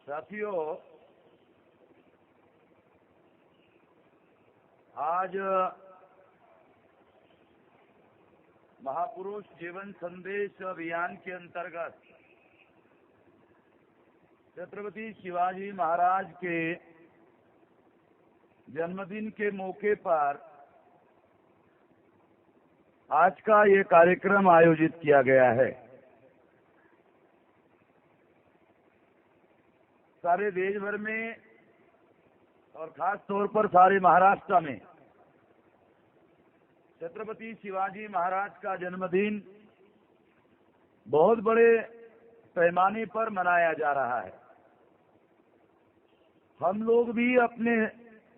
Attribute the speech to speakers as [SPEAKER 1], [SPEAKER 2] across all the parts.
[SPEAKER 1] साथियों, आज महापुरुष जीवन संदेश अभियान के अंतर्गत छत्रपति शिवाजी महाराज के जन्मदिन के मौके पर आज का ये कार्यक्रम आयोजित किया गया है। सारे देश भर में और खास तौर पर सारे महाराष्ट्र में छत्रपति शिवाजी महाराज का जन्मदिन बहुत बड़े पैमाने पर मनाया जा रहा है। हम लोग भी अपने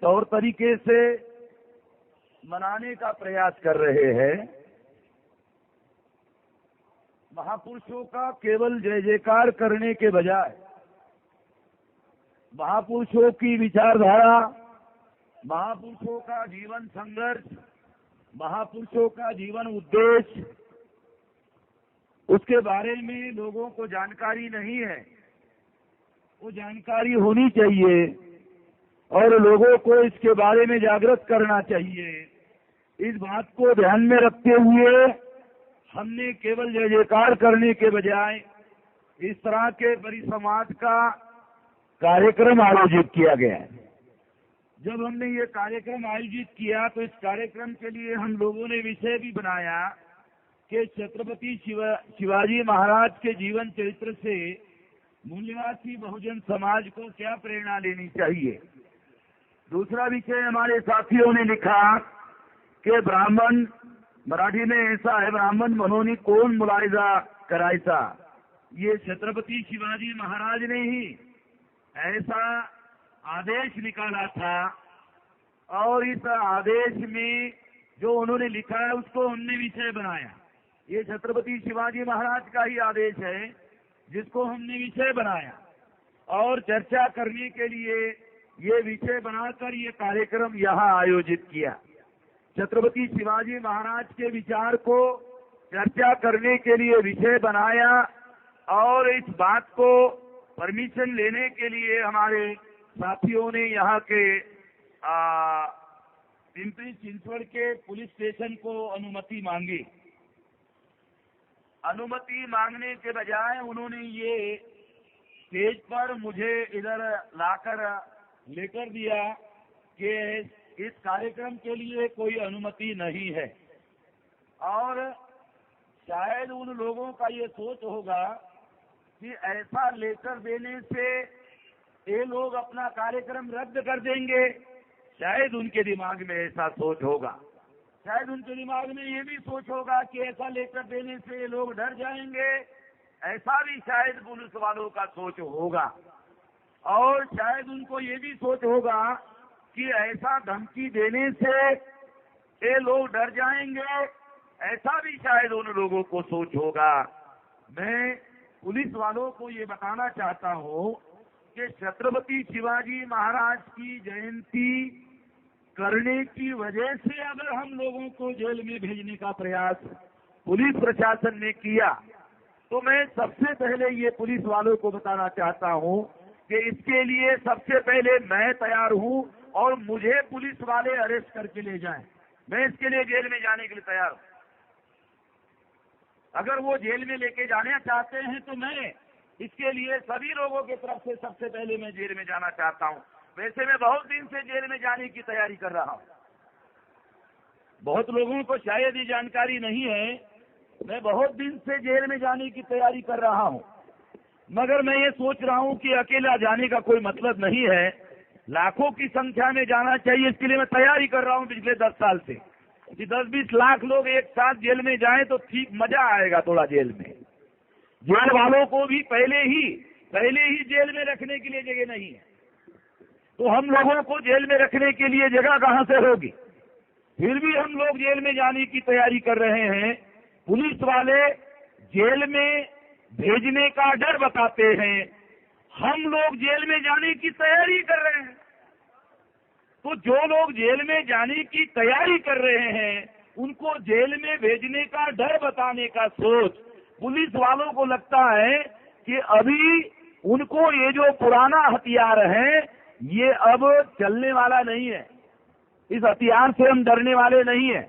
[SPEAKER 1] तौर तरीके से मनाने का प्रयास कर रहे हैं। महापुरुषों का केवल जय जयकार करने के बजाय महापुरुषों की विचारधारा, महापुरुषों का जीवन संघर्ष, महापुरुषों का जीवन उद्देश्य, उसके बारे में लोगों को जानकारी नहीं है। वो जानकारी होनी चाहिए और लोगों को इसके बारे में जागृत करना चाहिए। इस बात को ध्यान में रखते हुए हमने केवल जय जयकार करने के बजाय इस तरह के परिसंवाद का कार्यक्रम आयोजित किया गया है। जब हमने ये कार्यक्रम आयोजित किया तो इस कार्यक्रम के लिए हम लोगों ने विषय भी बनाया कि छत्रपति शिवाजी महाराज के जीवन चरित्र से मूल्यवासी बहुजन समाज को क्या प्रेरणा लेनी चाहिए। दूसरा विषय हमारे साथियों ने लिखा कि ब्राह्मण, मराठी में ऐसा है, ब्राह्मण मनोनी कौन मुलायजा करायचा। ये छत्रपति शिवाजी महाराज ने ही ऐसा आदेश निकाला था और इस आदेश में जो उन्होंने लिखा है उसको हमने विषय बनाया। ये छत्रपति शिवाजी महाराज का ही आदेश है जिसको हमने विषय बनाया और चर्चा करने के लिए ये विषय बनाकर ये कार्यक्रम यहाँ आयोजित किया। छत्रपति शिवाजी महाराज के विचार को चर्चा करने के लिए विषय बनाया और इस बात को परमिशन लेने के लिए हमारे साथियों ने यहाँ के पिंपरी चिंचवड़ के पुलिस स्टेशन को अनुमति मांगी। अनुमति मांगने के बजाय उन्होंने ये स्टेज पर मुझे इधर लाकर लेकर दिया कि इस कार्यक्रम के लिए कोई अनुमति नहीं है। और शायद उन लोगों का ये सोच होगा कि ऐसा लेटर देने से ये लोग अपना कार्यक्रम रद्द कर देंगे। शायद उनके दिमाग में ऐसा सोच होगा, शायद उनके दिमाग में ये भी सोच होगा कि ऐसा लेटर देने से ये लोग डर जाएंगे। ऐसा भी शायद पुलिस वालों का सोच होगा और शायद उनको ये भी सोच होगा कि ऐसा धमकी देने से ये लोग डर जाएंगे। ऐसा भी शायद उन लोगों को सोच होगा। मैं पुलिस वालों को ये बताना चाहता हूँ कि छत्रपति शिवाजी महाराज की जयंती करने की वजह से अगर हम लोगों को जेल में भेजने का प्रयास पुलिस प्रशासन ने किया तो मैं सबसे पहले ये पुलिस वालों को बताना चाहता हूँ कि इसके लिए सबसे पहले मैं तैयार हूँ और मुझे पुलिस वाले अरेस्ट करके ले जाएं। मैं इसके लिए जेल में जाने के लिए तैयार हूँ। अगर वो जेल में लेके जाना चाहते हैं तो मैं इसके लिए सभी लोगों की तरफ से सबसे पहले मैं जेल में जाना चाहता हूँ। वैसे मैं बहुत दिन से जेल में जाने की तैयारी कर रहा हूँ। बहुत लोगों को शायद ये जानकारी नहीं है, मैं बहुत दिन से जेल में जाने की तैयारी कर रहा हूँ। मगर मैं ये सोच रहा हूँ कि अकेला जाने का कोई मतलब नहीं है, लाखों की संख्या में जाना चाहिए। इसके लिए मैं तैयारी कर रहा हूँ पिछले 10 साल से कि 10-20 लाख लोग एक साथ जेल में जाएं तो ठीक मजा आएगा थोड़ा जेल में। जेल वालों को भी पहले ही जेल में रखने के लिए जगह नहीं है, तो हम लोगों को जेल में रखने के लिए जगह कहां से होगी। फिर भी हम लोग जेल में जाने की तैयारी कर रहे हैं। पुलिस वाले जेल में भेजने का डर बताते हैं, हम लोग जेल में जाने की तैयारी कर रहे हैं। तो जो लोग जेल में जाने की तैयारी कर रहे हैं उनको जेल में भेजने का डर बताने का सोच पुलिस वालों को लगता है कि अभी उनको ये जो पुराना हथियार है ये अब चलने वाला नहीं है, इस हथियार से हम डरने वाले नहीं है।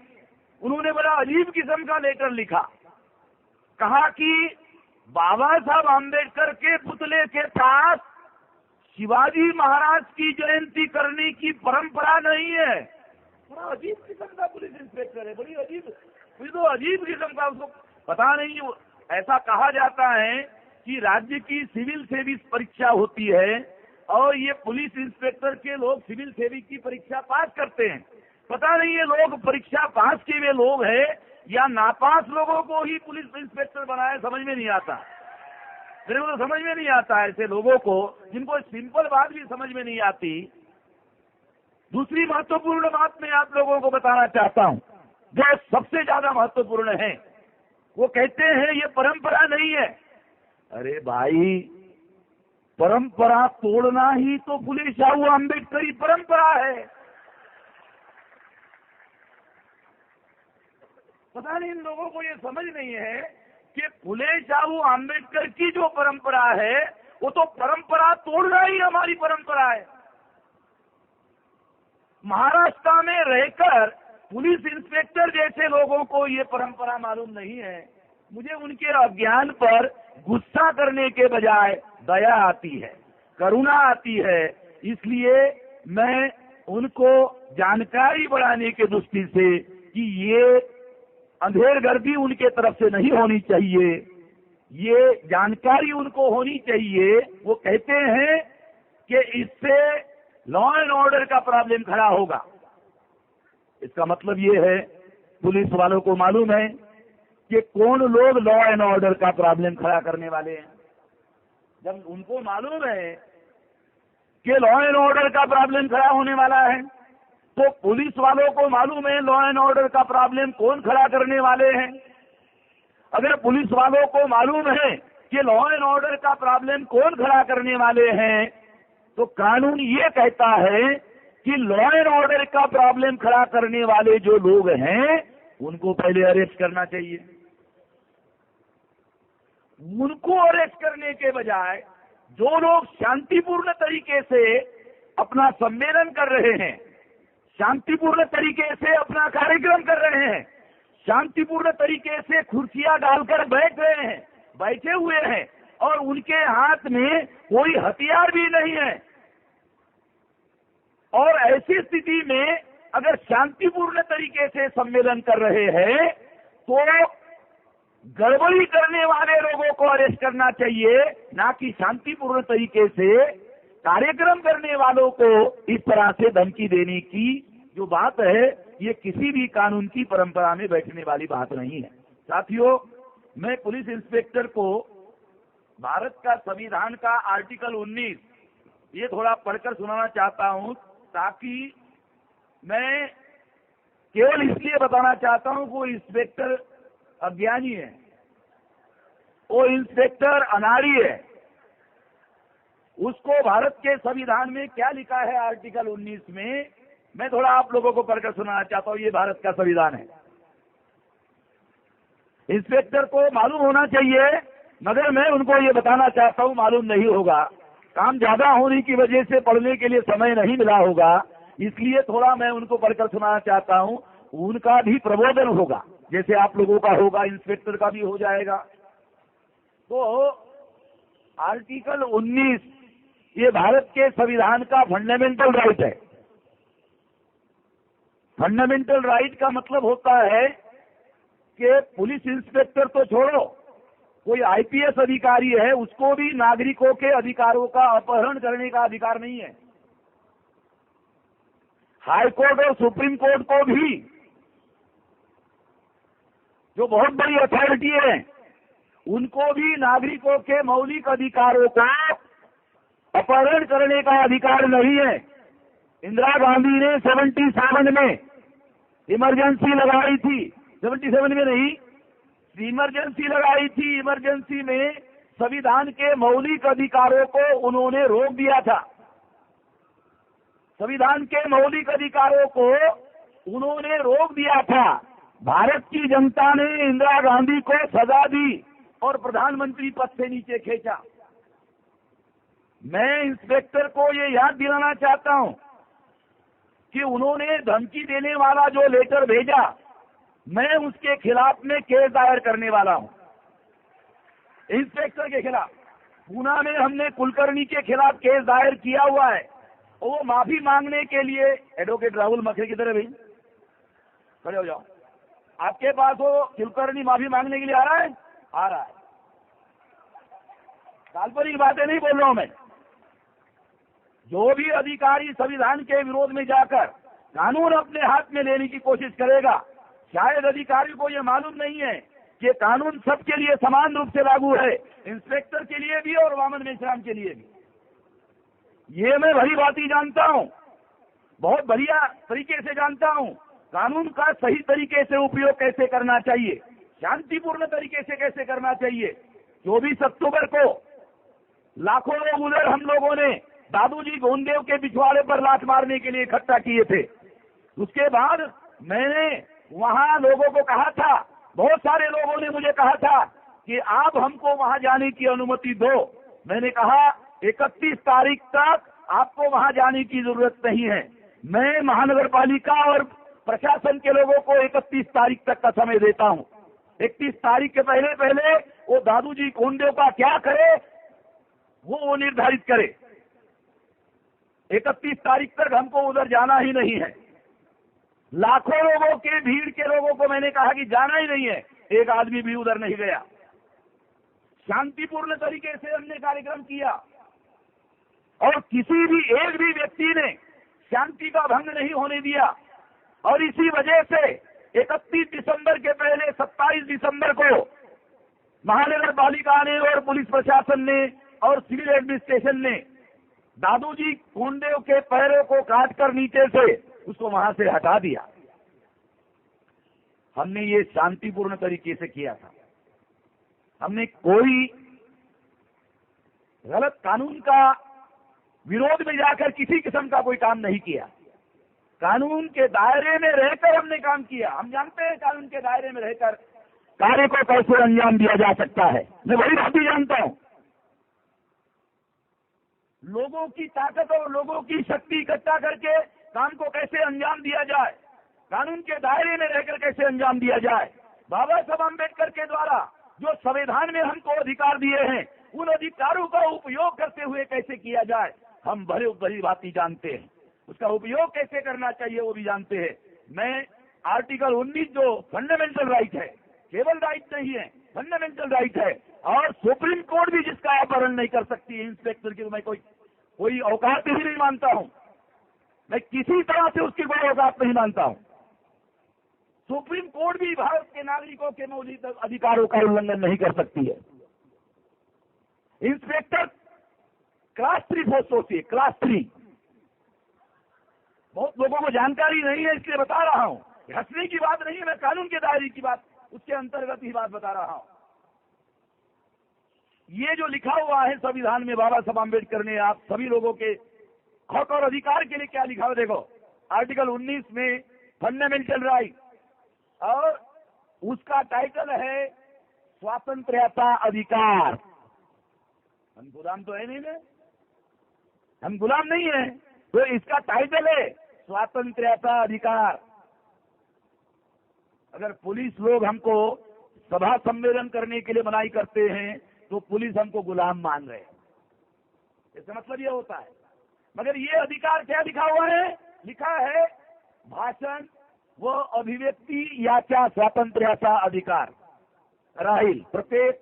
[SPEAKER 1] उन्होंने बड़ा अजीब किस्म का लेटर लिखा, कहा कि बाबा साहब आम्बेडकर के पुतले के पास शिवाजी महाराज की जयंती करने की परंपरा नहीं है। बड़ा अजीब किस्म का पुलिस इंस्पेक्टर है, बड़ी अजीब, तो अजीब किस्म का, उसको पता नहीं। ऐसा कहा जाता है कि राज्य की सिविल सर्विस परीक्षा होती है और ये पुलिस इंस्पेक्टर के लोग सिविल सर्विस की परीक्षा पास करते हैं। पता नहीं ये लोग परीक्षा पास किए हुए लोग हैं या नापास लोगों को ही पुलिस इंस्पेक्टर बनाए, समझ में नहीं आता। मेरे को तो समझ में नहीं आता ऐसे लोगों को, जिनको सिंपल बात भी समझ में नहीं आती। दूसरी महत्वपूर्ण बात मैं आप लोगों को बताना चाहता हूं, जो सबसे ज्यादा महत्वपूर्ण है। वो कहते हैं ये परंपरा नहीं है। अरे भाई, परंपरा तोड़ना ही तो फुले शाहू आम्बेडकरी परंपरा है। पता नहीं इन लोगों को ये समझ नहीं है कि फुले शाहू आम्बेडकर की जो परंपरा है वो तो परंपरा तोड़ना ही हमारी परंपरा है। महाराष्ट्र में रहकर पुलिस इंस्पेक्टर जैसे लोगों को ये परंपरा मालूम नहीं है। मुझे उनके अज्ञान पर गुस्सा करने के बजाय दया आती है, करुणा आती है। इसलिए मैं उनको जानकारी बढ़ाने के दृष्टि से कि ये अंधेरगर्दी उनके तरफ से नहीं होनी चाहिए, ये जानकारी उनको होनी चाहिए। वो कहते हैं कि इससे लॉ एंड ऑर्डर का प्रॉब्लम खड़ा होगा। इसका मतलब ये है, पुलिस वालों को मालूम है कि कौन लोग लॉ एंड ऑर्डर का प्रॉब्लम खड़ा करने वाले हैं। जब उनको मालूम है कि लॉ एंड ऑर्डर का प्रॉब्लम खड़ा होने वाला है, तो पुलिस वालों को मालूम है लॉ एंड ऑर्डर का प्रॉब्लम कौन खड़ा करने वाले हैं। अगर पुलिस वालों को मालूम है कि लॉ एंड ऑर्डर का प्रॉब्लम कौन खड़ा करने वाले हैं, तो कानून ये कहता है कि लॉ एंड ऑर्डर का प्रॉब्लम खड़ा करने वाले जो लोग हैं उनको पहले अरेस्ट करना चाहिए। उनको अरेस्ट करने के बजाय जो लोग शांतिपूर्ण तरीके से अपना सम्मेलन कर रहे हैं, शांतिपूर्ण तरीके से अपना कार्यक्रम कर रहे हैं, शांतिपूर्ण तरीके से कुर्सियां डालकर बैठे हुए हैं और उनके हाथ में कोई हथियार भी नहीं है, और ऐसी स्थिति में अगर शांतिपूर्ण तरीके से सम्मेलन कर रहे हैं तो गड़बड़ी करने वाले लोगों को अरेस्ट करना चाहिए, ना कि शांतिपूर्ण तरीके से कार्यक्रम करने वालों को इस तरह से धमकी देने की जो बात है, ये किसी भी कानून की परंपरा में बैठने वाली बात नहीं है। साथियों, मैं पुलिस इंस्पेक्टर को भारत का संविधान का आर्टिकल 19 ये थोड़ा पढ़कर सुनाना चाहता हूं, ताकि मैं केवल इसलिए बताना चाहता हूं वो इंस्पेक्टर अज्ञानी है, वो इंस्पेक्टर अनाड़ी है। उसको भारत के संविधान में क्या लिखा है आर्टिकल 19 में, मैं थोड़ा आप लोगों को पढ़कर सुनाना चाहता हूं। ये भारत का संविधान है। इंस्पेक्टर को मालूम होना चाहिए, मगर मैं उनको ये बताना चाहता हूं मालूम नहीं होगा। काम ज्यादा होने की वजह से पढ़ने के लिए समय नहीं मिला होगा, इसलिए थोड़ा मैं उनको पढ़कर सुनाना चाहता हूं। उनका भी प्रबोधन होगा, जैसे आप लोगों का होगा, इंस्पेक्टर का भी हो जाएगा। तो आर्टिकल 19 ये भारत के संविधान का फंडामेंटल राइट है। फंडामेंटल राइट का मतलब होता है कि पुलिस इंस्पेक्टर तो छोड़ो, कोई आईपीएस अधिकारी है उसको भी नागरिकों के अधिकारों का अपहरण करने का अधिकार नहीं है। हाई कोर्ट और सुप्रीम कोर्ट को भी, जो बहुत बड़ी अथॉरिटी है, उनको भी नागरिकों के मौलिक अधिकारों का अपहरण करने का अधिकार नहीं है। इंदिरा गांधी ने 77 में इमरजेंसी लगाई थी, 77 में नहीं, इमरजेंसी लगाई थी। इमरजेंसी में संविधान के मौलिक अधिकारों को उन्होंने रोक दिया था। संविधान के मौलिक अधिकारों को उन्होंने रोक दिया था। भारत की जनता ने इंदिरा गांधी को सजा दी और प्रधानमंत्री पद से नीचे खींचा। मैं इंस्पेक्टर को ये याद दिलाना चाहता हूं कि उन्होंने धमकी देने वाला जो लेटर भेजा, मैं उसके खिलाफ में केस दायर करने वाला हूं, इंस्पेक्टर के खिलाफ। पूना में हमने कुलकर्णी के खिलाफ केस दायर किया हुआ है। वो माफी मांगने के लिए, एडवोकेट राहुल मखरे की तरह भाई खड़े हो जाओ, आपके पास वो कुलकर्णी माफी मांगने के लिए आ रहा है? आ रहा है। काल्पनिक बातें नहीं बोल रहा हूं मैं। जो भी अधिकारी संविधान के विरोध में जाकर कानून अपने हाथ में लेने की कोशिश करेगा, शायद अधिकारी को यह मालूम नहीं है कि कानून सबके लिए समान रूप से लागू है, इंस्पेक्टर के लिए भी और वामन मेश्राम के लिए भी। ये मैं भली बाती जानता हूं, बहुत बढ़िया तरीके से जानता हूं। कानून का सही तरीके से उपयोग कैसे करना चाहिए, शांतिपूर्ण तरीके से कैसे करना चाहिए। 24 अक्टूबर को लाखों लोग उधर हम लोगों ने दादूजी गोंदेव के पिछवाड़े पर लात मारने के लिए इकट्ठा किए थे। उसके बाद मैंने वहां लोगों को कहा था, बहुत सारे लोगों ने मुझे कहा था कि आप हमको वहां जाने की अनुमति दो। मैंने कहा 31 तारीख तक आपको वहां जाने की जरूरत नहीं है। मैं महानगर पालिका और प्रशासन के लोगों को 31 तारीख तक का समय देता हूं। 31 तारीख के पहले पहले वो दादूजी गोंदेव का क्या करे वो निर्धारित करे। 31 तारीख तक हमको उधर जाना ही नहीं है। लाखों लोगों के भीड़ के लोगों को मैंने कहा कि जाना ही नहीं है, एक आदमी भी उधर नहीं गया। शांतिपूर्ण तरीके से हमने कार्यक्रम किया और किसी भी एक भी व्यक्ति ने शांति का भंग नहीं होने दिया। और इसी वजह से 31 दिसंबर के पहले 27 दिसंबर को महानगर पालिका ने और पुलिस प्रशासन ने और सिविल एडमिनिस्ट्रेशन ने दादूजी गोंदेव के पैरों को काटकर नीचे से उसको वहां से हटा दिया। हमने ये शांतिपूर्ण तरीके से किया था। हमने कोई गलत कानून का विरोध में जाकर किसी किस्म का कोई काम नहीं किया। कानून के दायरे में रहकर हमने काम किया। हम जानते हैं कानून के दायरे में रहकर कार्य को कैसे अंजाम दिया जा सकता है। मैं बड़ी बात ही जानता हूं। लोगों की ताकत और लोगों की शक्ति इकट्ठा करके काम को कैसे अंजाम दिया जाए, कानून के दायरे में रहकर कैसे अंजाम दिया जाए। बाबा साहब अम्बेडकर के द्वारा जो संविधान में हमको अधिकार दिए हैं, उन अधिकारों का उपयोग करते हुए कैसे किया जाए, हम भली भांति जानते हैं। उसका उपयोग कैसे करना चाहिए वो भी जानते हैं। मैं आर्टिकल 19 जो फंडामेंटल राइट है, केवल राइट नहीं है, फंडामेंटल राइट है, और सुप्रीम कोर्ट भी जिसका अपहरण नहीं कर सकती इंस्पेक्टर की, मैं कोई औकात ही नहीं मानता हूं। मैं किसी तरह से उसकी कोई औकात नहीं मानता हूं। सुप्रीम कोर्ट भी भारत के नागरिकों के मौलिक अधिकारों का उल्लंघन नहीं कर सकती है। इंस्पेक्टर क्लास 3 फोर्स होती है, क्लास 3। बहुत लोगों को जानकारी नहीं है, इसलिए बता रहा हूं। हंसने की बात नहीं है, मैं कानून के दायरे की बात, उसके अंतर्गत ही बात बता रहा हूं। ये जो लिखा हुआ है संविधान में बाबा साहब अम्बेडकर ने आप सभी लोगों के हक और अधिकार के लिए क्या लिखा हुआ देखो। आर्टिकल 19 में फंडामेंटल राइट, और उसका टाइटल है स्वातंत्र्यता अधिकार। हम गुलाम तो है नहीं ना, हम गुलाम नहीं है, तो इसका टाइटल है स्वातंत्र्यता अधिकार। अगर पुलिस लोग हमको सभा सम्मेलन करने के लिए मनाही करते हैं तो पुलिस हमको गुलाम मान रहे हैं, इसका मतलब ये होता है। मगर ये अधिकार क्या लिखा हुआ है? लिखा है भाषण व अभिव्यक्ति याच्या स्वातंत्र्याचा अधिकार राहील प्रत्येक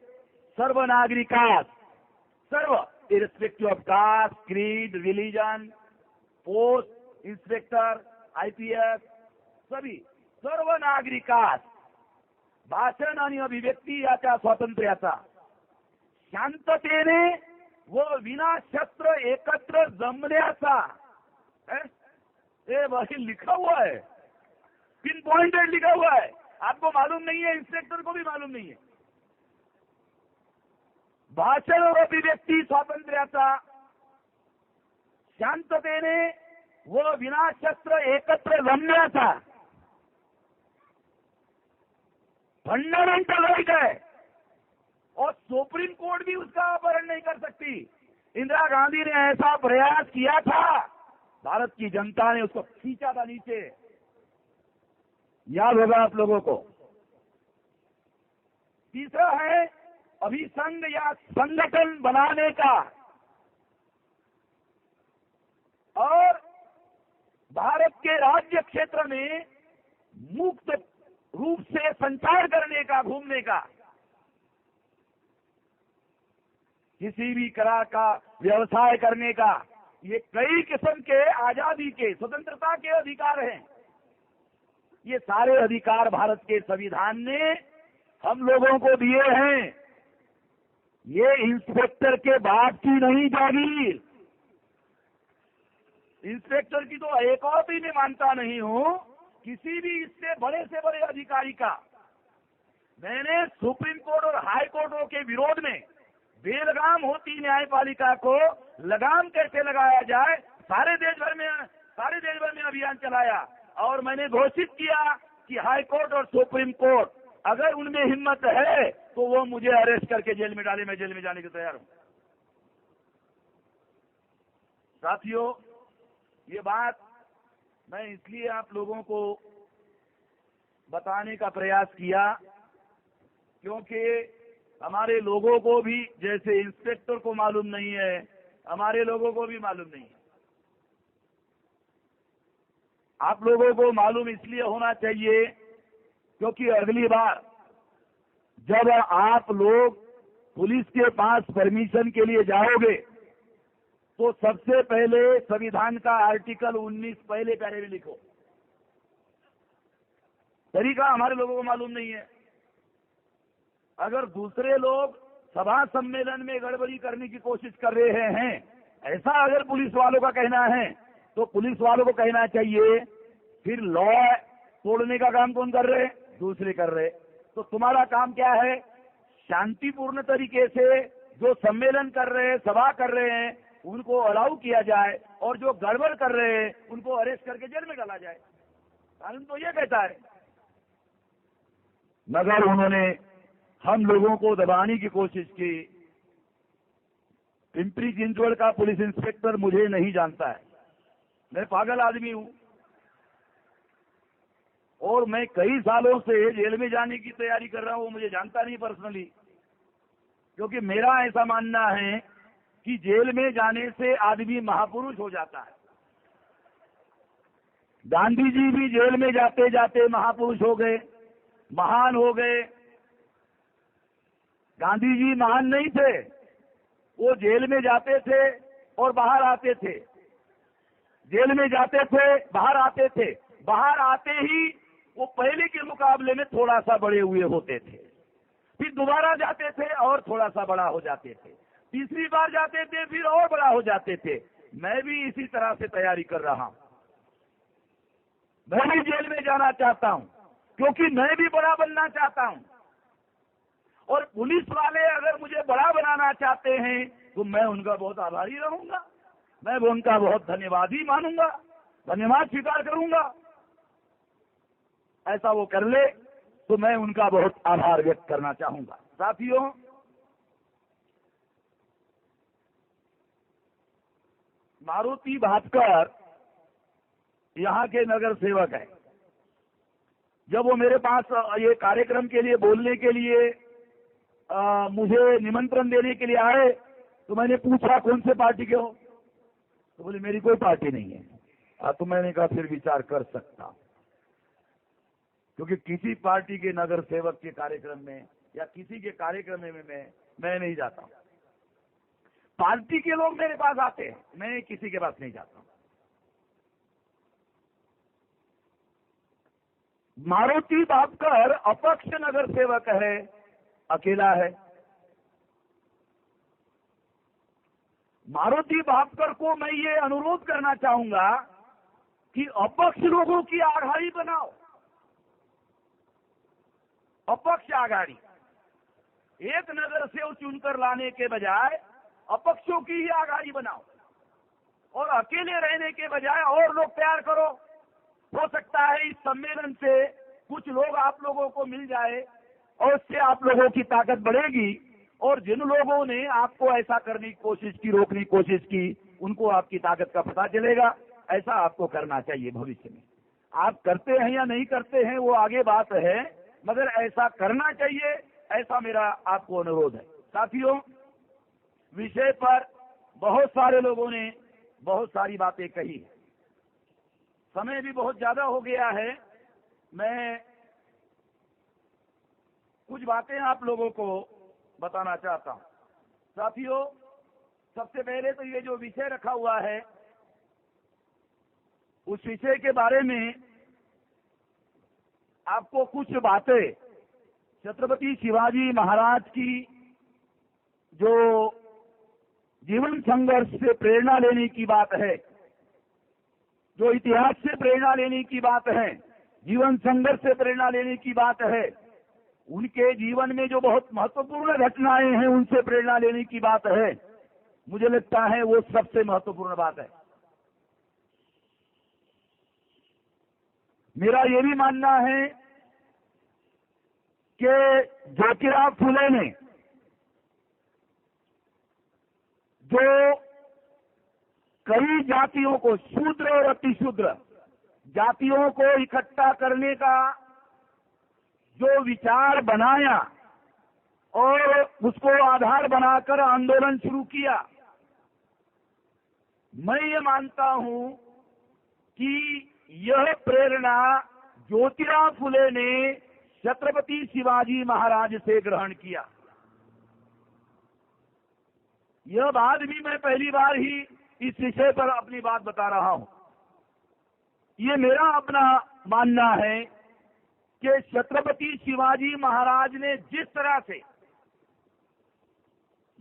[SPEAKER 1] सर्व नागरिकास, सर्व irrespective of caste, creed, religion, post, inspector, IPS, सभी सर्व नागरिकास भाषण आणि अभिव्यक्ती याच्या स्वातंत्र्याचा शांततेने व विना शस्त्र एकत्र जमण्याचा, ये वही लिखा हुआ है, पिन पॉइंटेड लिखा हुआ है। आपको मालूम नहीं है, इंस्पेक्टर को भी मालूम नहीं है। भाषण व अभिव्यक्ती स्वातंत्र्याचा शांततेने व विना शस्त्र एकत्र जमण्याचा फंडामेंटल राइट है, और सुप्रीम कोर्ट भी उसका अपहरण नहीं कर सकती। इंदिरा गांधी ने ऐसा प्रयास किया था, भारत की जनता ने उसको खींचा था नीचे, याद होगा आप लोगों को। तीसरा है अभिसंघ या संगठन बनाने का और भारत के राज्य क्षेत्र में मुक्त रूप से संचार करने का, घूमने का, किसी भी तरह का व्यवसाय करने का। ये कई किस्म के आजादी के, स्वतंत्रता के अधिकार हैं। ये सारे अधिकार भारत के संविधान ने हम लोगों को दिए हैं। ये इंस्पेक्टर के बाप की नहीं जागीर। इंस्पेक्टर की तो एक और भी मैं मानता नहीं हूं, किसी भी इससे बड़े से बड़े अधिकारी का। मैंने सुप्रीम कोर्ट और हाई कोर्टों के विरोध में बेलगाम होती न्यायपालिका को लगाम कैसे लगाया जाए, सारे देश भर में अभियान चलाया और मैंने घोषित किया कि हाई कोर्ट और सुप्रीम कोर्ट अगर उनमें हिम्मत है तो वो मुझे अरेस्ट करके जेल में डाले, मैं जेल में जाने को तैयार हूं। साथियों, ये बात मैं इसलिए आप लोगों को बताने का प्रयास किया क्योंकि हमारे लोगों को भी, जैसे इंस्पेक्टर को मालूम नहीं है, हमारे लोगों को भी मालूम नहीं है। आप लोगों को मालूम इसलिए होना चाहिए क्योंकि अगली बार जब आप लोग पुलिस के पास परमिशन के लिए जाओगे तो सबसे पहले संविधान का आर्टिकल 19 पहले पैरे में लिखो। तरीका हमारे लोगों को मालूम नहीं है। अगर दूसरे लोग सभा सम्मेलन में गड़बड़ी करने की कोशिश कर रहे हैं, ऐसा अगर पुलिस वालों का कहना है, तो पुलिस वालों को कहना चाहिए फिर लॉ तोड़ने का काम कौन कर रहे? दूसरे कर रहे। तो तुम्हारा काम क्या है? शांतिपूर्ण तरीके से जो सम्मेलन कर रहे हैं, सभा कर रहे हैं, उनको अलाउ किया जाए और जो गड़बड़ कर रहे हैं उनको अरेस्ट करके जेल में डाला जाए। कानून तो ये कहता है। मगर उन्होंने हम लोगों को दबाने की कोशिश की। पिंपरी चिंचवड़ का पुलिस इंस्पेक्टर मुझे नहीं जानता है, मैं पागल आदमी हूं और मैं कई सालों से जेल में जाने की तैयारी कर रहा हूं। वो मुझे जानता नहीं पर्सनली, क्योंकि मेरा ऐसा मानना है कि जेल में जाने से आदमी महापुरुष हो जाता है। गांधी जी भी जेल में जाते जाते महापुरुष हो गए, महान हो गए। गांधी जी महान नहीं थे, वो जेल में जाते थे और बाहर आते थे, जेल में जाते थे, बाहर आते थे, बाहर आते ही वो पहले के मुकाबले में थोड़ा सा बड़े हुए होते थे, फिर दोबारा जाते थे और थोड़ा सा बड़ा हो जाते थे, तीसरी बार जाते थे फिर और बड़ा हो जाते थे। मैं भी इसी तरह से तैयारी कर रहा हूं। मैं भी जेल में जाना चाहता हूं क्योंकि मैं भी बड़ा बनना चाहता हूं। और पुलिस वाले अगर मुझे बड़ा बनाना चाहते हैं तो मैं उनका बहुत आभारी रहूंगा, मैं उनका बहुत धन्यवादी मानूंगा, धन्यवाद स्वीकार करूंगा। ऐसा वो कर ले तो मैं उनका बहुत आभार व्यक्त करना चाहूंगा। साथियों, मारुति भास्कर यहां के नगर सेवक है। जब वो मेरे पास ये कार्यक्रम के लिए बोलने के लिए मुझे निमंत्रण देने के लिए आए तो मैंने पूछा कौन से पार्टी के हो? तो बोले मेरी कोई पार्टी नहीं है। तो मैंने कहा फिर विचार कर सकता हूं, क्योंकि किसी पार्टी के नगर सेवक के कार्यक्रम में या किसी के कार्यक्रम में मैं नहीं जाता हूं। पार्टी के लोग मेरे पास आते हैं, मैं किसी के पास नहीं जाता हूं। मारुति भास्कर अपक्ष नगर सेवक है, अकेला है। मारुति भास्कर को मैं ये अनुरोध करना चाहूंगा कि अपक्ष लोगों की आघाड़ी बनाओ, अपक्ष आघाड़ी। एक नगर सेवक चुनकर लाने के बजाय अपक्षों की ही आघाड़ी बनाओ और अकेले रहने के बजाय और लोग तैयार करो। हो सकता है इस सम्मेलन से कुछ लोग आप लोगों को मिल जाए और उससे आप लोगों की ताकत बढ़ेगी और जिन लोगों ने आपको ऐसा करने की कोशिश की, रोकने की कोशिश की, उनको आपकी ताकत का पता चलेगा। ऐसा आपको करना चाहिए भविष्य में। आप करते हैं या नहीं करते हैं वो आगे बात है, मगर ऐसा करना चाहिए, ऐसा मेरा आपको अनुरोध है। साथियों, विषय पर बहुत सारे लोगों ने बहुत सारी बातें कही है, समय भी बहुत ज्यादा हो गया है। मैं कुछ बातें आप लोगों को बताना चाहता हूं। साथियों, सबसे पहले तो ये जो विषय रखा हुआ है, उस विषय के बारे में आपको कुछ बातें छत्रपति शिवाजी महाराज की जो जीवन संघर्ष से प्रेरणा लेने की बात है, जो इतिहास से प्रेरणा लेने की बात है, जीवन संघर्ष से प्रेरणा लेने की बात है, उनके जीवन में जो बहुत महत्वपूर्ण घटनाएं हैं उनसे प्रेरणा लेने की बात है, मुझे लगता है वो सबसे महत्वपूर्ण बात है। मेरा ये भी मानना है कि ज्योतिराव फुले ने जो कई जातियों को, शूद्र और अतिशूद्र जातियों को इकट्ठा करने का जो विचार बनाया और उसको आधार बनाकर आंदोलन शुरू किया, मैं ये मानता हूं कि यह प्रेरणा ज्योतिराव फुले ने छत्रपति शिवाजी महाराज से ग्रहण किया। यह बात भी मैं पहली बार ही इस विषय पर अपनी बात बता रहा हूं। ये मेरा अपना मानना है कि छत्रपति शिवाजी महाराज ने जिस तरह से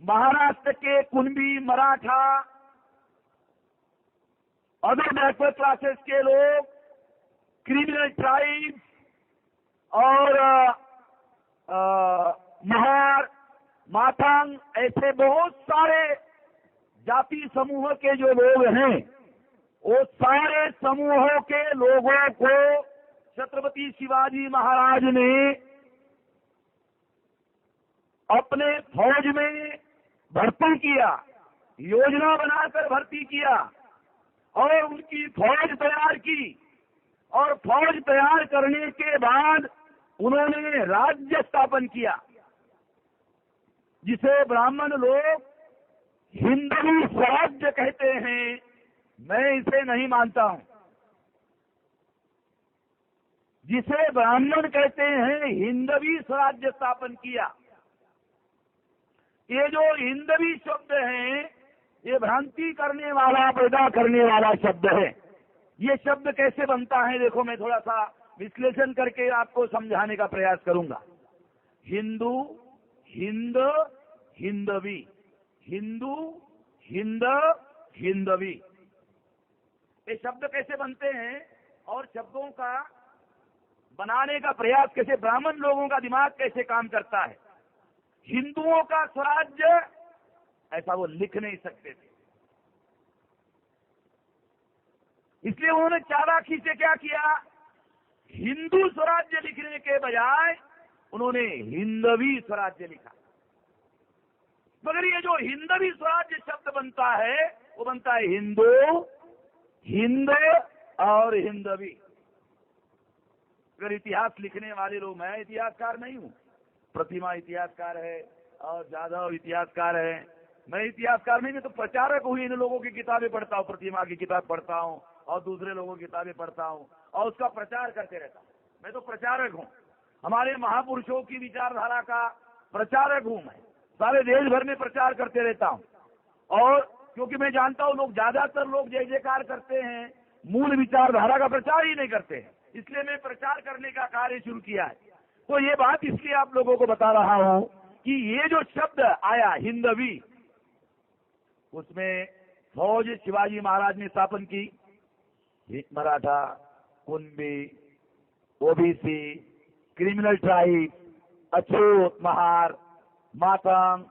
[SPEAKER 1] महाराष्ट्र के Kunbi, Maratha, other backward classes के लोग, क्रिमिनल ट्राइब्स और महार, माथांग, ऐसे बहुत सारे जाति समूह के जो लोग हैं, वो सारे समूहों के लोगों को छत्रपति शिवाजी महाराज ने अपने फौज में भर्ती किया, योजना बनाकर भर्ती किया और उनकी फौज तैयार की। और फौज तैयार करने के बाद उन्होंने राज्य स्थापन किया, जिसे ब्राह्मण लोग हिंदवी स्वराज्य कहते हैं। मैं इसे नहीं मानता हूं। जिसे ब्राह्मण कहते हैं, हिंदवी स्वराज्य स्थापन किया। ये जो हिंदवी शब्द है, ये भ्रांति करने वाला, पैदा करने वाला शब्द है। ये शब्द कैसे बनता है, देखो मैं थोड़ा सा विश्लेषण करके आपको समझाने का प्रयास करूंगा। हिंदू, हिंद, हिंदवी, हिंदू, हिंद, हिंदवी, ये शब्द कैसे बनते हैं और शब्दों का बनाने का प्रयास कैसे, ब्राह्मण लोगों का दिमाग कैसे काम करता है। हिंदुओं का स्वराज्य, ऐसा वो लिख नहीं सकते थे, इसलिए उन्होंने चालाकी से क्या किया, हिंदू स्वराज्य लिखने के बजाय उन्होंने हिंदवी स्वराज्य लिखा। मगर ये जो हिंदवी स्वराज्य शब्द बनता है, वो बनता है हिंदू, हिंद और हिंदवी। अगर इतिहास लिखने वाले लोग, मैं इतिहासकार नहीं हूं, प्रतिमा इतिहासकार है और जाधव इतिहासकार है, मैं इतिहासकार नहीं, मैं तो प्रचारक हूं। इन लोगों की किताबें पढ़ता हूं, प्रतिमा की किताब पढ़ता हूं और दूसरे लोगों की किताबें पढ़ता हूं और उसका प्रचार करते रहता हूं। मैं तो प्रचारक हूं, हमारे महापुरुषों की विचारधारा का प्रचारक हूं। मैं सारे देश भर में प्रचार करते रहता हूं और क्योंकि मैं जानता हूं लोग, ज्यादातर लोग जय जयकार करते हैं, मूल विचारधारा का प्रचार ही नहीं करते हैं, इसलिए मैं प्रचार करने का कार्य शुरू किया है। तो ये बात इसलिए आप लोगों को बता रहा हूं कि ये जो शब्द आया हिंदवी, उसमें फौज शिवाजी महाराज ने स्थापन की, Maratha, Kunbi, OBC, criminal tribe, अछूत, महार, मातंग।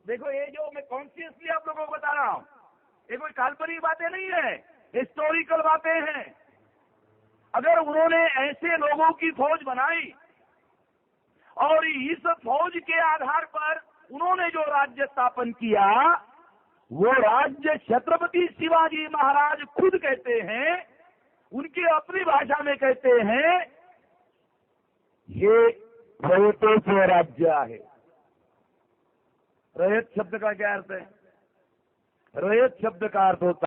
[SPEAKER 1] देखो ये जो मैं कॉन्शियसली आप लोगों को बता रहा हूं, ये कोई काल्पनिक बातें नहीं है, हिस्टोरिकल बातें हैं। अगर उन्होंने ऐसे लोगों की फौज बनाई और इस फौज के आधार पर उन्होंने जो राज्य स्थापन किया वो राज्य छत्रपति शिवाजी महाराज खुद कहते हैं, उनकी अपनी भाषा में कहते हैं, ये रयतों राज्य है। रयत शब्द का क्या अर्थ है? रयत शब्द का अर्थ होता